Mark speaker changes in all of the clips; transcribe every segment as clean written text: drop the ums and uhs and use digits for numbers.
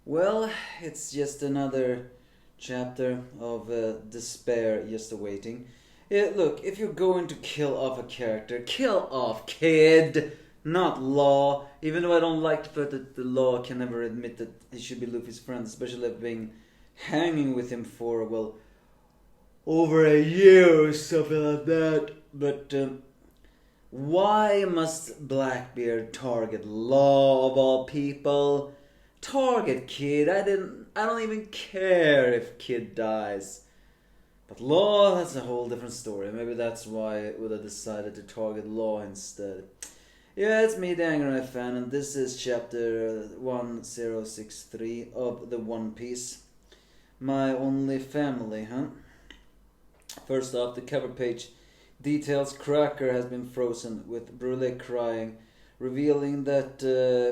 Speaker 1: Well, it's just another chapter of despair just awaiting. Look, if you're going to kill off a character, kill off Kid, not Law. Even though I don't like the fact that the Law can never admit that he should be Luffy's friend, especially after being hanging with him for, well, over a year or something like that. But why must Blackbeard target Law of all people? Target Kid. I don't even care if Kid dies. But Law, that's a whole different story. Maybe that's why Uda decided to target Law instead. Yeah, it's me, the Angry Knife fan, and this is chapter 1063 of the One Piece. My only family, huh? First off, the cover page details Cracker has been frozen, with Brule crying, revealing that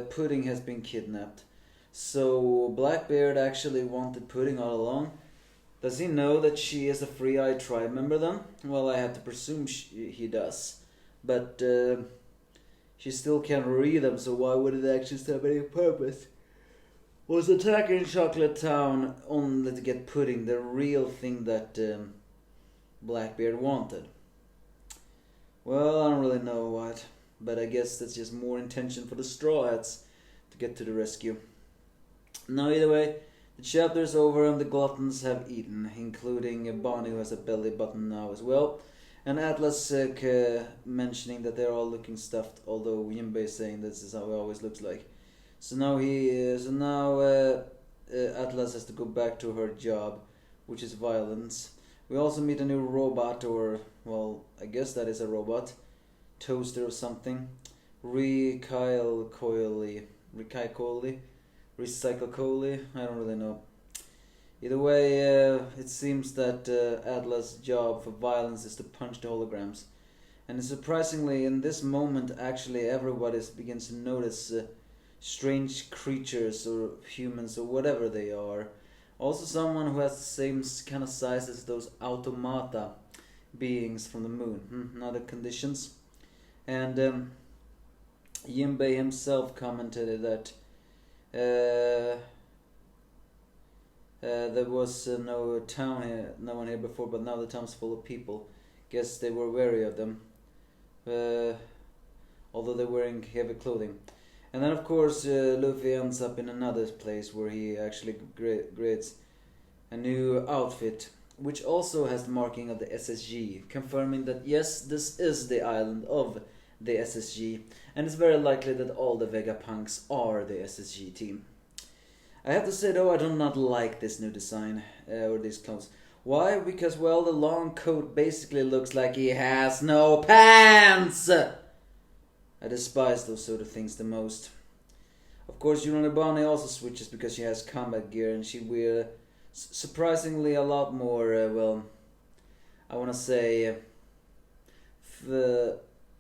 Speaker 1: Pudding has been kidnapped. So Blackbeard actually wanted Pudding all along. Does he know that she is a Free-Eyed tribe member then? Well, I have to presume he does. But she still can't read them, so why would it actually serve any purpose? Was attacking Chocolate Town only to get Pudding, the real thing that Blackbeard wanted? Well, I don't really know what, but I guess that's just more intention for the Straw Hats to get to the rescue. Now, either way, the chapter is over and the gluttons have eaten, including Bonnie, who has a belly button now as well, and Atlas mentioning that they're all looking stuffed, although Yinbei is saying this is how it always looks like. So now Atlas has to go back to her job, which is violence. We also meet a new robot, or, well, I guess that is a robot. Toaster or something. Recycle Coily. I don't really know. Either way, it seems that Atlas' job for violence is to punch the holograms. And surprisingly, in this moment, actually everybody begins to notice strange creatures or humans or whatever they are. Also someone who has the same kind of size as those automata beings from the moon. Not the conditions. And Jinbei himself commented that there was no one here before, but now the town's full of people. Guess they were wary of them, although they're wearing heavy clothing. And then, of course, Luffy ends up in another place where he actually creates a new outfit, which also has the marking of the SSG, confirming that yes, this is the island of the SSG, and it's very likely that all the Vegapunks are the SSG team. I have to say though, I do not like this new design, or these clothes. Why? Because, well, the long coat basically looks like he has no pants! I despise those sort of things the most. Of course, Yunonibane also switches because she has combat gear, and she wears surprisingly a lot more, well, I want to say,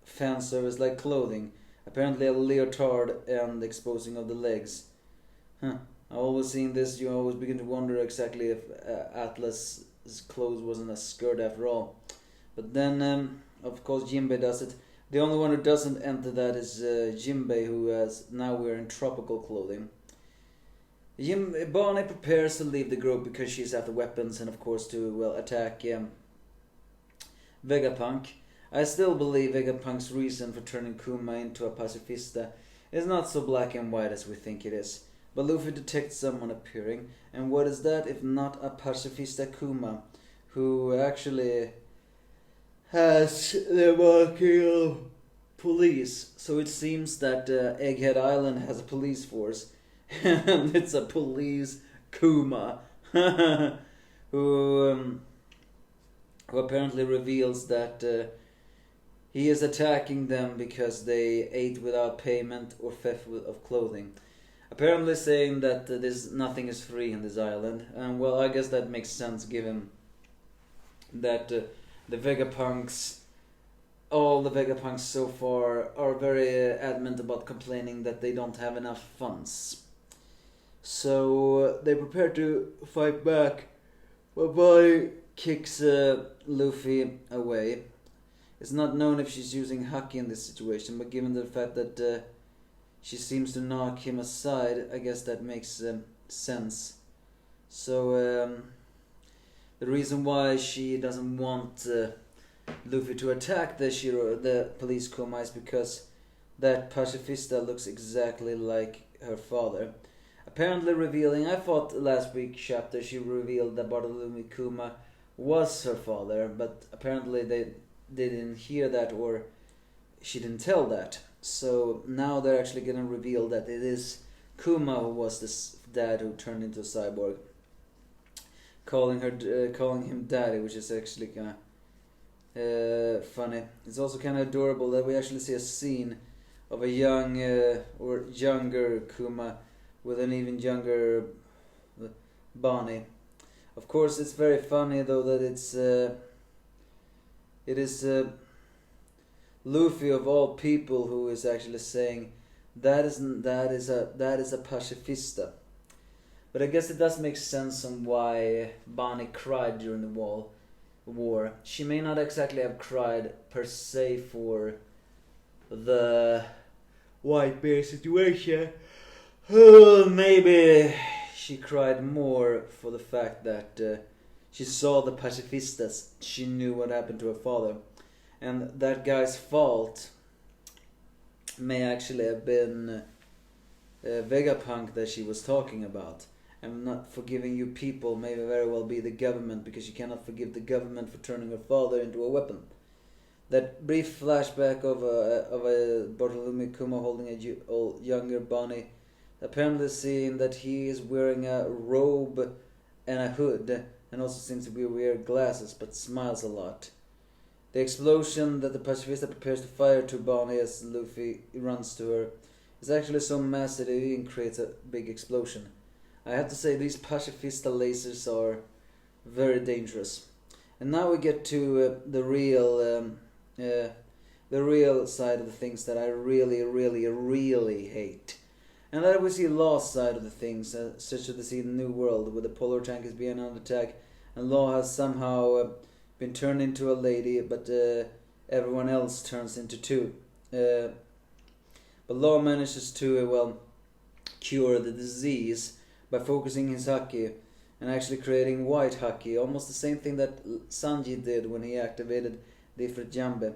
Speaker 1: fan service like clothing. Apparently a leotard and exposing of the legs. I always seen this, you always begin to wonder exactly if Atlas's clothes wasn't a skirt after all. But then, of course, Jinbei does it. The only one who doesn't enter that is Jinbei, who is now wearing tropical clothing. Bonnie prepares to leave the group because she's after weapons and, of course, to, well, attack Vegapunk. I still believe Vegapunk's reason for turning Kuma into a pacifista is not so black and white as we think it is. But Luffy detects someone appearing, and what is that if not a pacifista Kuma, who actually has the marking of police. So it seems that Egghead Island has a police force, and it's a police Kuma, who apparently reveals that he is attacking them because they ate without payment or theft of clothing. Apparently saying that nothing is free in this island. And, well, I guess that makes sense given that the Vegapunks, all the Vegapunks so far, are very adamant about complaining that they don't have enough funds. So they prepare to fight back, but Bonnie kicks Luffy away. It's not known if she's using Haki in this situation, but given the fact that she seems to knock him aside, I guess that makes sense. So the reason why she doesn't want Luffy to attack the police Kuma is because that pacifista looks exactly like her father. Apparently revealing, I thought last week's chapter she revealed that Bartolome Kuma was her father, but apparently they didn't hear that, or she didn't tell that. So now they're actually gonna reveal that it is Kuma who was this dad who turned into a cyborg, calling him daddy, which is actually kind of funny. It's also kind of adorable that we actually see a scene of a young or younger Kuma with an even younger Bonnie. Of course, it's very funny though that it is Luffy of all people who is actually saying that is a pacifista. But I guess it does make sense on why Bonnie cried during the war. She may not exactly have cried per se for the white bear situation. Maybe she cried more for the fact that she saw the pacifistas. She knew what happened to her father. And that guy's fault may actually have been Vegapunk that she was talking about. And not forgiving you people may very well be the government, because you cannot forgive the government for turning her father into a weapon. That brief flashback of a Bartolome Kuma holding a younger Bonnie, apparently seeing that he is wearing a robe and a hood, and also seems to be wearing glasses, but smiles a lot. The explosion that the pacifista prepares to fire to Bonnie as Luffy runs to her is actually so massive it even creates a big explosion. I have to say, these pacifista lasers are very dangerous. And now we get to the real side of the things that I really hate. And that we see Law's side of the things, such as we see in the New World, where the polar tank is being under attack, and Law has somehow been turned into a lady, but everyone else turns into two. But Law manages to, cure the disease by focusing his haki and actually creating white haki, almost the same thing that Sanji did when he activated the Ifrit Jambe.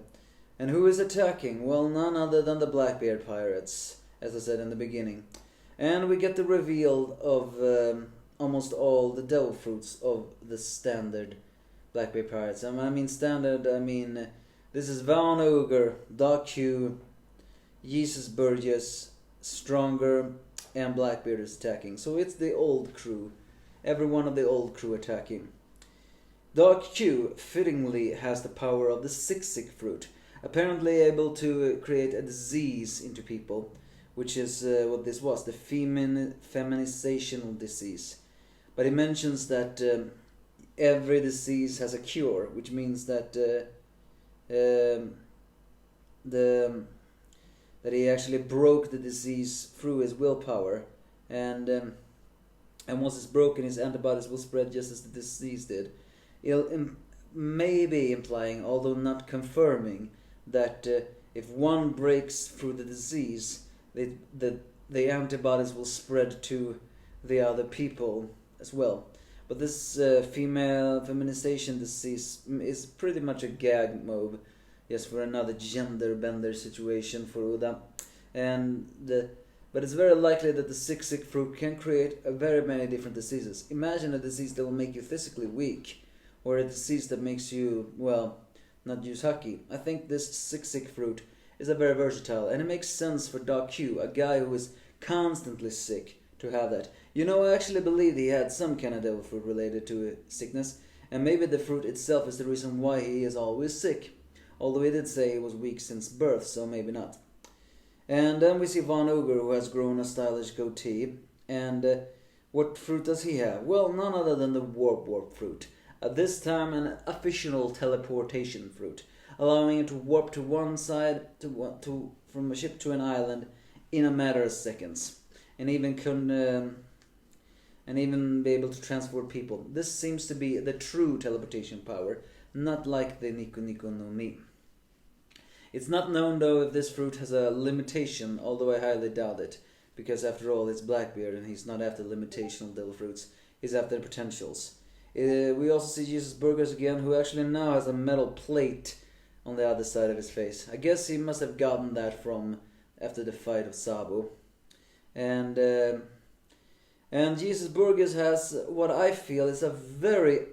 Speaker 1: And who is attacking? Well, none other than the Blackbeard pirates, as I said in the beginning. And we get the reveal of almost all the devil fruits of the standard Blackbeard pirates. I mean standard, this is Van Ogre, Doc Q, Jesus Burgess, Stronger, and Blackbeard is attacking. So it's the old crew. Every one of the old crew attacking. Doc Q fittingly has the power of the Siksik fruit, apparently able to create a disease into people, which is what this was, the feminizational disease. But he mentions that every disease has a cure, which means that that he actually broke the disease through his willpower, and once it's broken, his antibodies will spread just as the disease did. Maybe implying, although not confirming, that if one breaks through the disease, the antibodies will spread to the other people as well. But this female feminization disease is pretty much a gag mob. Yes, for another gender bender situation for Uda. But it's very likely that the Siksik fruit can create very many different diseases. Imagine a disease that will make you physically weak, or a disease that makes you, not use haki. I think this Siksik fruit is a very versatile, and it makes sense for Doc Q, a guy who is constantly sick, to have that. I actually believe he had some kind of devil fruit related to sickness, and maybe the fruit itself is the reason why he is always sick. Although he did say he was weak since birth, so maybe not. And then we see Von Ogre, who has grown a stylish goatee. And what fruit does he have? Well, none other than the warp fruit. This time an official teleportation fruit, allowing him to warp to one side from a ship to an island in a matter of seconds, and even be able to transport people. This seems to be the true teleportation power, not like the Nico Nico no Mi. It's not known though if this fruit has a limitation, although I highly doubt it. because after all, it's Blackbeard and he's not after limitational devil fruits. He's after potentials. We also see Jesus Burgers again, who actually now has a metal plate on the other side of his face. I guess he must have gotten that from after the fight of Sabo. And Jesus Burgers has what I feel is a very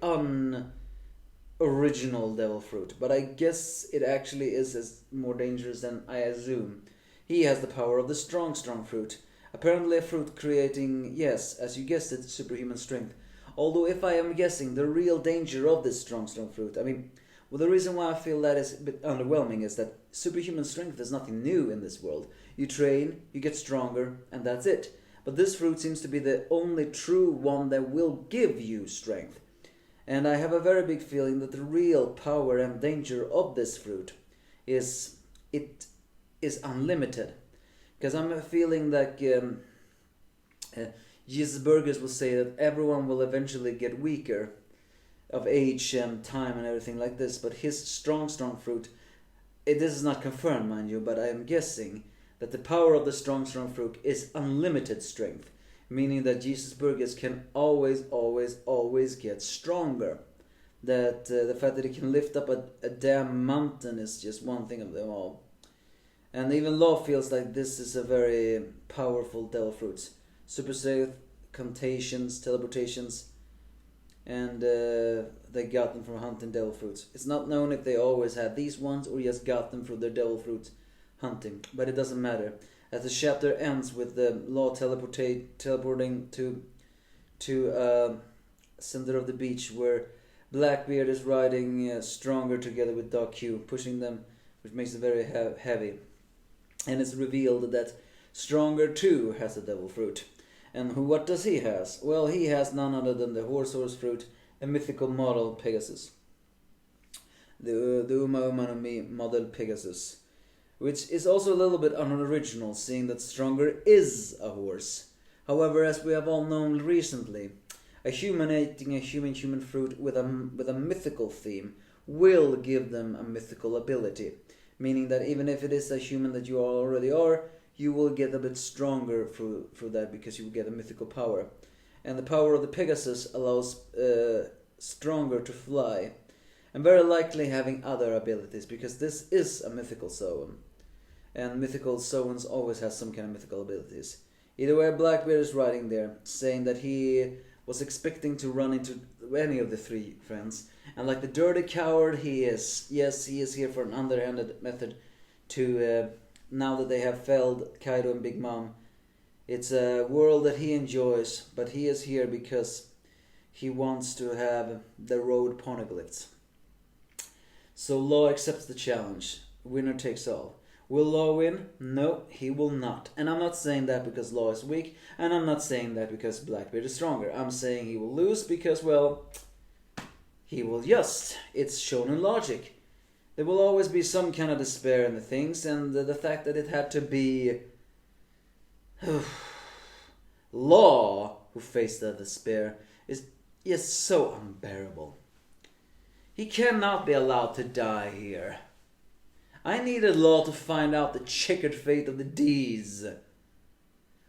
Speaker 1: unoriginal devil fruit, but I guess it actually is as more dangerous than I assume. He has the power of the strong fruit. Apparently a fruit creating, yes, as you guessed it, superhuman strength. Although if I am guessing the real danger of this strong fruit, well, the reason why I feel that is a bit underwhelming is that superhuman strength is nothing new in this world. You train, you get stronger, and that's it. But this fruit seems to be the only true one that will give you strength. And I have a very big feeling that the real power and danger of this fruit is unlimited. Because I'm feeling like Jesus Burgers will say that everyone will eventually get weaker of age and time and everything like this, but his strong fruit, this is not confirmed, mind you, but I am guessing that the power of the strong fruit is unlimited strength, meaning that Jesus Burgers can always get stronger. That the fact that he can lift up a damn mountain is just one thing of them all. And even Law feels like this is a very powerful devil fruit. Super strength, contagions, teleportations, and they got them from hunting devil fruits. It's not known if they always had these ones or just got them from their devil fruit hunting, but it doesn't matter. As the chapter ends with the Law teleporting to center of the beach where Blackbeard is riding stronger together with Doc Q, pushing them, which makes it very heavy. And it's revealed that Stronger too has a devil fruit. And what does he has? Well, he has none other than the horse fruit, a mythical model Pegasus. The Uma no Mi model Pegasus. Which is also a little bit unoriginal, seeing that Stronger is a horse. However, as we have all known recently, a human eating a human fruit with a mythical theme will give them a mythical ability. Meaning that even if it is a human that you already are, you will get a bit stronger through that because you will get a mythical power. And the power of the Pegasus allows Stronger to fly. And very likely having other abilities, because this is a mythical Sowen. And mythical Sowens always has some kind of mythical abilities. Either way, Blackbeard is writing there, saying that he was expecting to run into any of the three friends. And like the dirty coward he is, yes, he is here for an underhanded method to, now that they have felled Kaido and Big Mom. It's a world that he enjoys, but he is here because he wants to have the road poneglyphs. So Law accepts the challenge. Winner takes all. Will Law win? No, he will not. And I'm not saying that because Law is weak, and I'm not saying that because Blackbeard is stronger. I'm saying he will lose because, well, he will just. It's shown in logic. There will always be some kind of despair in the things, and the fact that it had to be Law who faced that despair is just so unbearable. He cannot be allowed to die here. I needed Law to find out the checkered fate of the D's.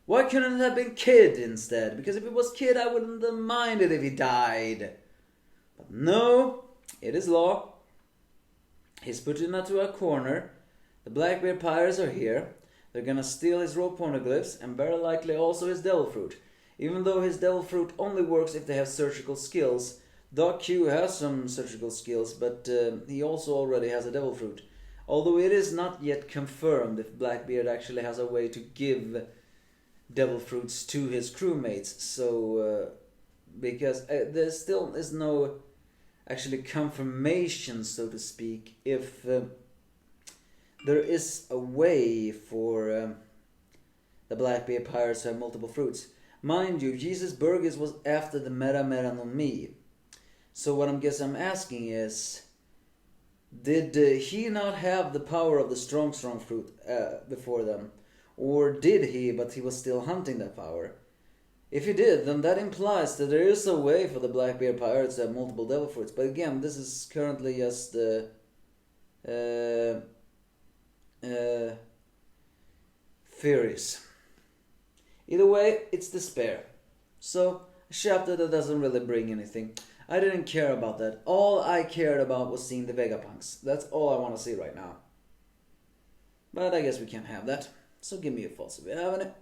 Speaker 1: Why couldn't it have been Kid instead? Because if it was Kid, I wouldn't have minded if he died. But no, it is Law. He's put into a corner. The Blackbeard Pirates are here. They're gonna steal his rope poneglyphs and very likely also his devil fruit. Even though his devil fruit only works if they have surgical skills. Doc Q has some surgical skills, but he also already has a devil fruit. Although it is not yet confirmed if Blackbeard actually has a way to give devil fruits to his crewmates. So, because there still is no actually confirmation, so to speak, if there is a way for the Blackbeard Pirates to have multiple fruits. Mind you, Jesus Burgess was after the Mera no Mi. So what I'm asking is, did he not have the power of the strong fruit before them? Or did he, but he was still hunting that power? If he did, then that implies that there is a way for the Blackbeard Pirates to have multiple devil fruits. But again, this is currently just theories. Either way, it's despair. So, a chapter that doesn't really bring anything. I didn't care about that. All I cared about was seeing the Vegapunks. That's all I want to see right now. But I guess we can't have that. So give me a false if you have it.